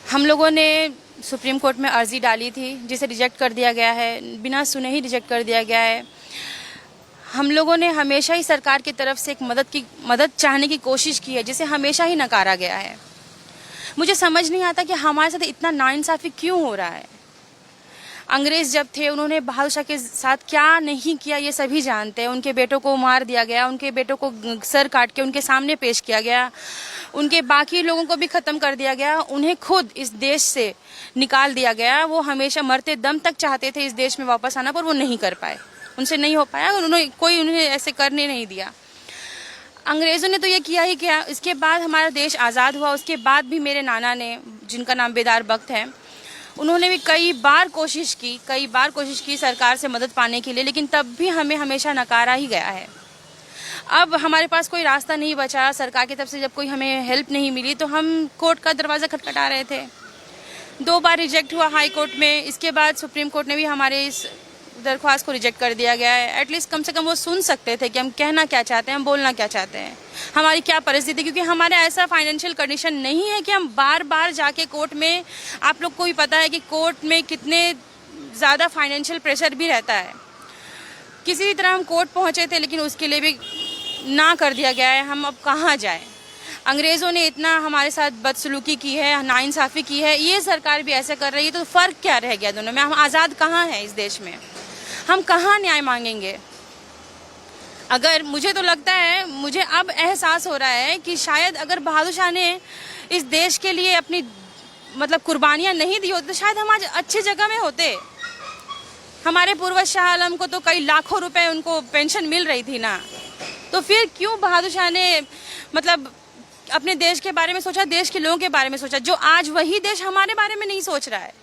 हम लोगों ने सुप्रीम कोर्ट में अर्जी डाली थी जिसे रिजेक्ट कर दिया गया है, बिना सुने ही रिजेक्ट कर दिया गया है। हम लोगों ने हमेशा ही सरकार की तरफ से एक मदद चाहने की कोशिश की है, जिसे हमेशा ही नकारा गया है। मुझे समझ नहीं आता कि हमारे साथ इतना नाइंसाफ़ी क्यों हो रहा है। अंग्रेज जब थे उन्होंने बहादुर शाह के साथ क्या नहीं किया ये सभी जानते हैं। उनके बेटों को मार दिया गया, उनके बेटों को सर काट के उनके सामने पेश किया गया, उनके बाकी लोगों को भी ख़त्म कर दिया गया, उन्हें खुद इस देश से निकाल दिया गया। वो हमेशा मरते दम तक चाहते थे इस देश में वापस आना, पर वो नहीं कर पाए, उनसे नहीं हो पाया। उन्हें ऐसे करने नहीं दिया। अंग्रेज़ों ने तो ये किया ही किया। इसके बाद हमारा देश आज़ाद हुआ, उसके बाद भी मेरे नाना ने, जिनका नाम बेदार बख्त है, उन्होंने भी कई बार कोशिश की सरकार से मदद पाने के लिए, लेकिन तब भी हमें हमेशा नकारा ही गया है। अब हमारे पास कोई रास्ता नहीं बचा। सरकार की तरफ से जब कोई हमें हेल्प नहीं मिली तो हम कोर्ट का दरवाज़ा खटखटा रहे थे। 2 बार रिजेक्ट हुआ हाई कोर्ट में। इसके बाद सुप्रीम कोर्ट ने भी हमारे इस दरख्वास्त को रिजेक्ट कर दिया गया है। एटलीस्ट कम से कम वो सुन सकते थे कि हम कहना क्या चाहते हैं, हम बोलना क्या चाहते हैं, हमारी क्या परिस्थिति। क्योंकि हमारे ऐसा फाइनेंशियल कंडीशन नहीं है कि हम बार बार जाके कोर्ट में, आप लोग को भी पता है कि कोर्ट में कितने ज़्यादा फाइनेंशियल प्रेशर भी रहता है। किसी भी तरह हम कोर्ट पहुँचे थे, लेकिन उसके लिए भी ना कर दिया गया है। हम अब कहाँ जाएँ? अंग्रेज़ों ने इतना हमारे साथ बदसलूकी की है, नाइंसाफ़ी की है, ये सरकार भी ऐसे कर रही है, तो फ़र्क क्या रह गया दोनों में? हम आज़ाद कहाँ हैं इस देश में? हम कहाँ न्याय मांगेंगे? अगर मुझे तो लगता है, मुझे अब एहसास हो रहा है कि शायद अगर बहादुर शाह ने इस देश के लिए अपनी कुर्बानियाँ नहीं दी होती तो शायद हम आज अच्छी जगह में होते। हमारे पूर्वज शाह आलम को तो कई लाखों रुपए उनको पेंशन मिल रही थी ना, तो फिर क्यों बहादुर शाह ने अपने देश के बारे में सोचा, देश के लोगों के बारे में सोचा, जो आज वही देश हमारे बारे में नहीं सोच रहा है।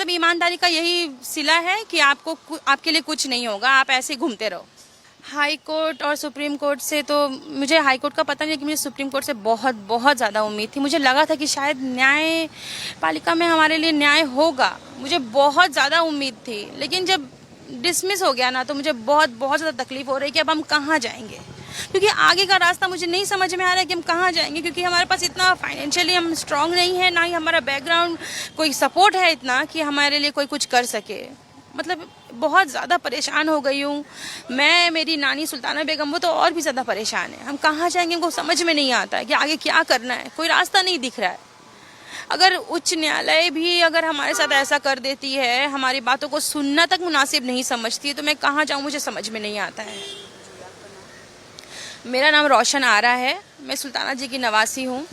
ईमानदारी का यही सिला है कि आपके लिए कुछ नहीं होगा, आप ऐसे ही घूमते रहो। हाई कोर्ट और सुप्रीम कोर्ट से तो मुझे हाई कोर्ट का पता नहीं, लेकिन मुझे सुप्रीम कोर्ट से बहुत बहुत ज़्यादा उम्मीद थी। मुझे लगा था कि शायद न्यायपालिका में हमारे लिए न्याय होगा, मुझे बहुत ज़्यादा उम्मीद थी। लेकिन जब डिसमिस हो गया ना, तो मुझे बहुत बहुत ज़्यादा तकलीफ हो रही है कि अब हम कहाँ जाएंगे। क्योंकि आगे का रास्ता मुझे नहीं समझ में आ रहा है कि हम कहाँ जाएंगे। क्योंकि हमारे पास इतना फाइनेंशियली हम स्ट्रांग नहीं है, ना ही हमारा बैकग्राउंड कोई सपोर्ट है इतना कि हमारे लिए कोई कुछ कर सके। बहुत ज़्यादा परेशान हो गई हूँ मैं। मेरी नानी सुल्ताना बेगम, वो तो और भी ज़्यादा परेशान है। हम कहाँ जाएंगे, उनको समझ में नहीं आता है कि आगे क्या करना है, कोई रास्ता नहीं दिख रहा है। अगर उच्च न्यायालय भी अगर हमारे साथ ऐसा कर देती है, हमारी बातों को सुनना तक मुनासिब नहीं समझती है, तो मैं कहाँ जाऊँ, मुझे समझ में नहीं आता है। मेरा नाम रोशन आरा है, मैं सुल्ताना जी की नवासी हूँ।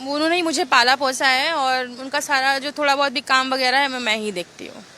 उन्होंने ही मुझे पाला पोसा है और उनका सारा जो थोड़ा बहुत भी काम वगैरह है मैं ही देखती हूँ।